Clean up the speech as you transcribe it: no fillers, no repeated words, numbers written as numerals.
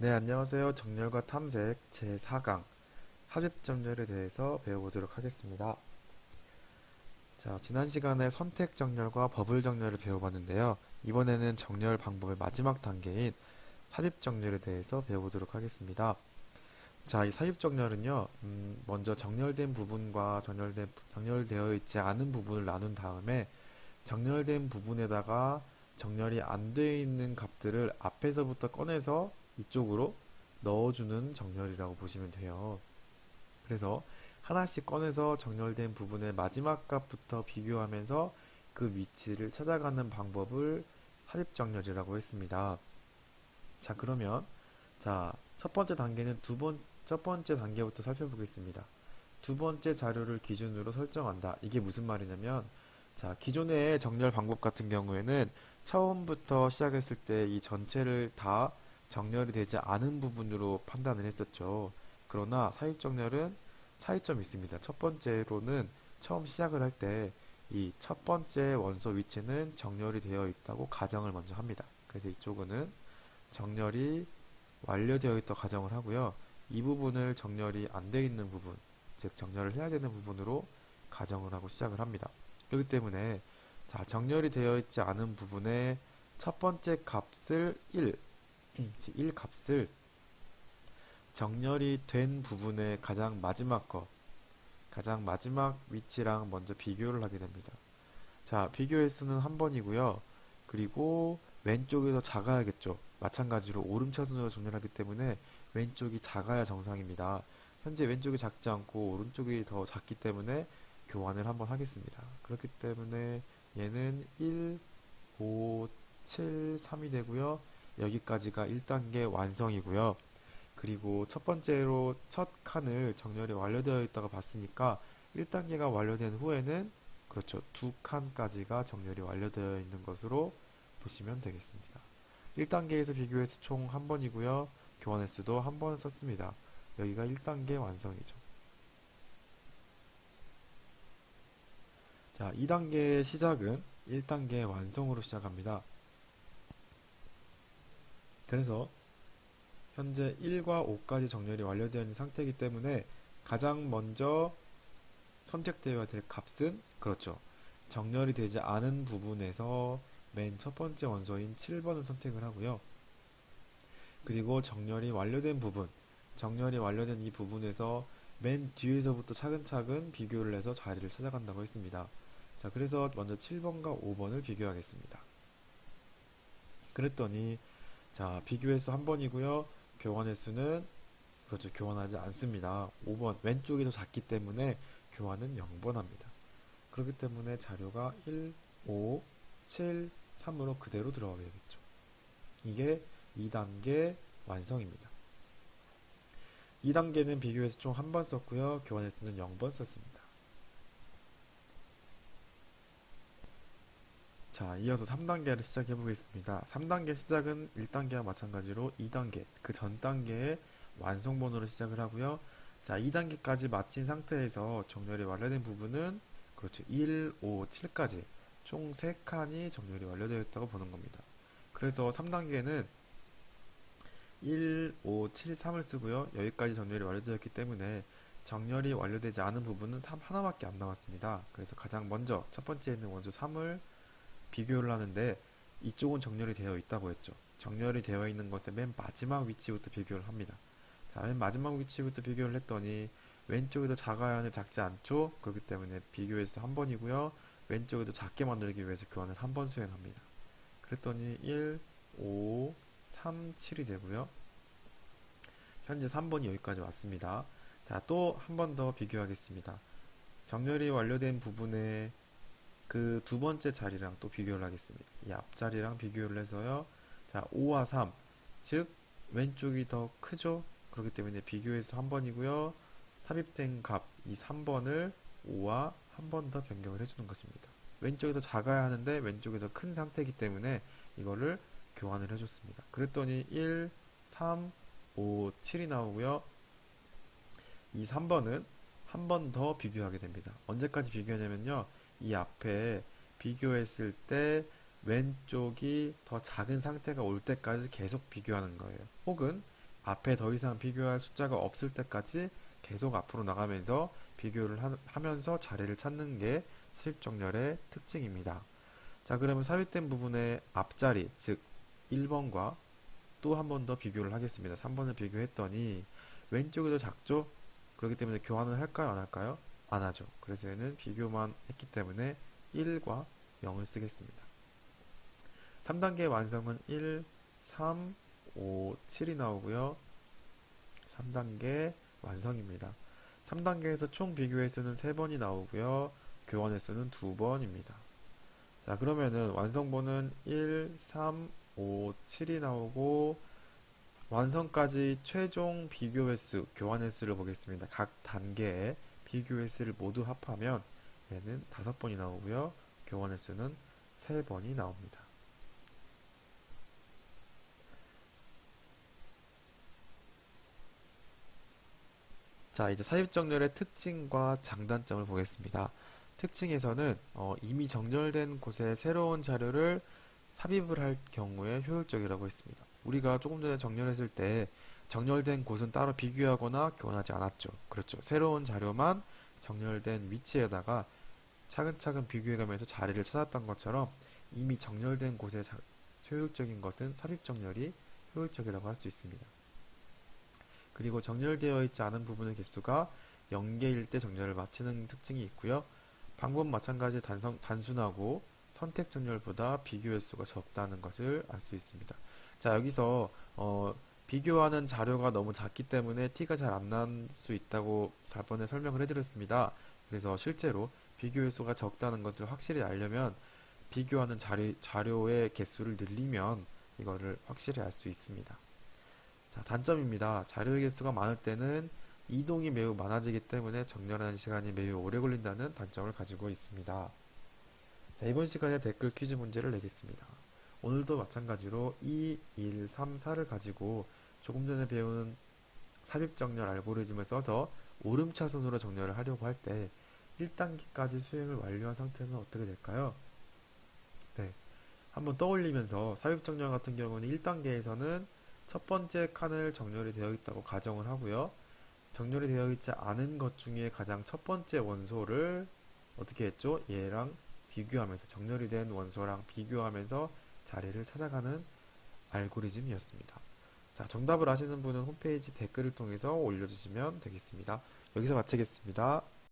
네, 안녕하세요. 정렬과 탐색 제4강 삽입정렬에 대해서 배워보도록 하겠습니다. 자, 지난 시간에 선택 정렬과 버블 정렬을 배워봤는데요. 이번에는 정렬 방법의 마지막 단계인 삽입 정렬에 대해서 배워보도록 하겠습니다. 자, 이 삽입 정렬은요, 먼저 정렬된 부분과 정렬되어 있지 않은 부분을 나눈 다음에 정렬된 부분에다가 정렬이 안 되어 있는 값들을 앞에서부터 꺼내서 이쪽으로 넣어주는 정렬이라고 보시면 돼요. 그래서 하나씩 꺼내서 정렬된 부분의 마지막 값부터 비교하면서 그 위치를 찾아가는 방법을 삽입 정렬이라고 했습니다. 자, 그러면 첫 번째 단계는 첫 번째 단계부터 살펴보겠습니다. 두 번째 자료를 기준으로 설정한다. 이게 무슨 말이냐면 자, 기존의 정렬 방법 같은 경우에는 처음부터 시작했을 때 이 전체를 다 정렬이 되지 않은 부분으로 판단을 했었죠. 그러나 사입 정렬은 차이점이 있습니다. 첫 번째로는 처음 시작을 할 때 이 첫 번째 원소 위치는 정렬이 되어 있다고 가정을 먼저 합니다. 그래서 이쪽은 정렬이 완료되어 있다고 가정을 하고요. 이 부분을 정렬이 안 되어 있는 부분, 즉 정렬을 해야 되는 부분으로 가정을 하고 시작을 합니다. 그렇기 때문에 정렬이 되어 있지 않은 부분의 첫 번째 값을 1, 즉 1 값을 정렬이 된 부분의 가장 마지막 위치랑 먼저 비교를 하게 됩니다. 자, 비교 횟수는 한 번이고요. 그리고 왼쪽이 더 작아야겠죠. 마찬가지로 오름차순으로 정렬하기 때문에 왼쪽이 작아야 정상입니다. 현재 왼쪽이 작지 않고 오른쪽이 더 작기 때문에 교환을 한번 하겠습니다. 그렇기 때문에 얘는 1, 5, 7, 3이 되고요. 여기까지가 1단계 완성이고요. 그리고 첫 번째로 첫 칸을 정렬이 완료되어 있다고 봤으니까 1단계가 완료된 후에는 그렇죠. 두 칸까지가 정렬이 완료되어 있는 것으로 보시면 되겠습니다. 1단계에서 비교해서 총 한 번이고요. 교환 횟수도 한 번 썼습니다. 여기가 1단계 완성이죠. 자, 2단계의 시작은 1단계 완성으로 시작합니다. 그래서 현재 1과 5까지 정렬이 완료되어 있는 상태이기 때문에 가장 먼저 선택되어야 될 값은 그렇죠. 정렬이 되지 않은 부분에서 맨 첫 번째 원소인 7번을 선택을 하고요. 그리고 정렬이 완료된 이 부분에서 맨 뒤에서부터 차근차근 비교를 해서 자리를 찾아간다고 했습니다. 자, 그래서 먼저 7번과 5번을 비교하겠습니다. 그랬더니 비교 횟수 한 번이고요. 교환 횟수는 그렇죠. 교환하지 않습니다. 5번 왼쪽이 더 작기 때문에 교환은 0번 합니다. 그렇기 때문에 자료가 1, 5, 7, 3으로 그대로 들어가게 되겠죠. 이게 2단계 완성입니다. 2단계는 비교해서 총 한 번 썼고요. 교환 횟수는 0번 썼습니다. 자, 이어서 3단계를 시작해 보겠습니다. 3단계 시작은 1단계와 마찬가지로 2단계, 그 전 단계의 완성본으로 시작을 하고요. 자, 2단계까지 마친 상태에서 정렬이 완료된 부분은 그렇죠. 1, 5, 7까지 총 3칸이 정렬이 완료되어 있다고 보는 겁니다. 그래서 3단계는 1, 5, 7, 3을 쓰고요. 여기까지 정렬이 완료되었기 때문에 정렬이 완료되지 않은 부분은 3 하나밖에 안 남았습니다. 그래서 가장 먼저 첫 번째에 있는 원소 3을 비교를 하는데 이쪽은 정렬이 되어 있다고 했죠. 정렬이 되어 있는 것의 맨 마지막 위치부터 비교를 합니다. 자, 맨 마지막 위치부터 비교를 했더니 왼쪽이 더 작아야 하는 작지 않죠? 그렇기 때문에 비교해서 한 번이고요. 왼쪽이 더 작게 만들기 위해서 교환을 한 번 수행합니다. 그랬더니 1, 5, 3, 7이 되고요. 현재 3번이 여기까지 왔습니다. 자, 또 한 번 더 비교하겠습니다. 정렬이 완료된 부분에 그 두 번째 자리랑 또 비교를 하겠습니다. 이 앞자리랑 비교를 해서요. 자, 5와 3, 즉 왼쪽이 더 크죠? 그렇기 때문에 비교해서 한 번이고요. 삽입된 값, 이 3번을 5와 한 번 더 변경을 해주는 것입니다. 왼쪽이 더 작아야 하는데 왼쪽이 더 큰 상태이기 때문에 이거를 교환을 해줬습니다. 그랬더니 1, 3, 5, 7이 나오고요. 이 3번은 한 번 더 비교하게 됩니다. 언제까지 비교하냐면요. 이 앞에 비교했을 때 왼쪽이 더 작은 상태가 올 때까지 계속 비교하는 거예요. 혹은 앞에 더 이상 비교할 숫자가 없을 때까지 계속 앞으로 나가면서 비교를 하면서 자리를 찾는 게 삽입정렬의 특징입니다. 자, 그러면 삽입된 부분의 앞자리, 즉 1번과 또 한 번 더 비교를 하겠습니다. 3번을 비교했더니 왼쪽이 더 작죠? 그렇기 때문에 교환을 할까요? 안 할까요? 안 하죠. 그래서 얘는 비교만 했기 때문에 1과 0을 쓰겠습니다. 3단계 완성은 1, 3, 5, 7이 나오고요. 3단계 완성입니다. 3단계에서 총 비교 횟수는 3번이 나오고요. 교환 횟수는 2번입니다. 자, 그러면은 완성본은 1, 3, 5, 7이 나오고 완성까지 최종 비교 횟수, 교환 횟수를 보겠습니다. 각 단계의 비교 횟수를 모두 합하면 얘는 5번이 나오고요. 교환 횟수는 3번이 나옵니다. 자, 이제 삽입정렬의 특징과 장단점을 보겠습니다. 특징에서는 이미 정렬된 곳에 새로운 자료를 삽입을 할 경우에 효율적이라고 했습니다. 우리가 조금 전에 정렬했을 때 정렬된 곳은 따로 비교하거나 교환하지 않았죠. 그렇죠. 새로운 자료만 정렬된 위치에다가 차근차근 비교해가면서 자리를 찾았던 것처럼 이미 정렬된 곳에 효율적인 것은 삽입 정렬이 효율적이라고 할 수 있습니다. 그리고 정렬되어 있지 않은 부분의 개수가 0개일 때 정렬을 마치는 특징이 있고요. 방법 마찬가지 단순하고 선택 정렬보다 비교 횟수가 적다는 것을 알 수 있습니다. 자, 여기서 비교하는 자료가 너무 작기 때문에 티가 잘 안 날 수 있다고 저번에 설명을 해드렸습니다. 그래서 실제로 비교 횟수가 적다는 것을 확실히 알려면 비교하는 자료의 개수를 늘리면 이거를 확실히 알 수 있습니다. 자, 단점입니다. 자료의 개수가 많을 때는 이동이 매우 많아지기 때문에 정렬하는 시간이 매우 오래 걸린다는 단점을 가지고 있습니다. 자, 이번 시간에 댓글 퀴즈 문제를 내겠습니다. 오늘도 마찬가지로 2, 1, 3, 4를 가지고 조금 전에 배운 삽입정렬 알고리즘을 써서 오름차순으로 정렬을 하려고 할 때 1단계까지 수행을 완료한 상태는 어떻게 될까요? 네, 한번 떠올리면서 삽입정렬 같은 경우는 1단계에서는 첫 번째 칸을 정렬이 되어 있다고 가정을 하고요. 정렬이 되어 있지 않은 것 중에 가장 첫 번째 원소를 어떻게 했죠? 얘랑 비교하면서 정렬이 된 원소랑 비교하면서 자리를 찾아가는 알고리즘이었습니다. 자, 정답을 아시는 분은 홈페이지 댓글을 통해서 올려주시면 되겠습니다. 여기서 마치겠습니다.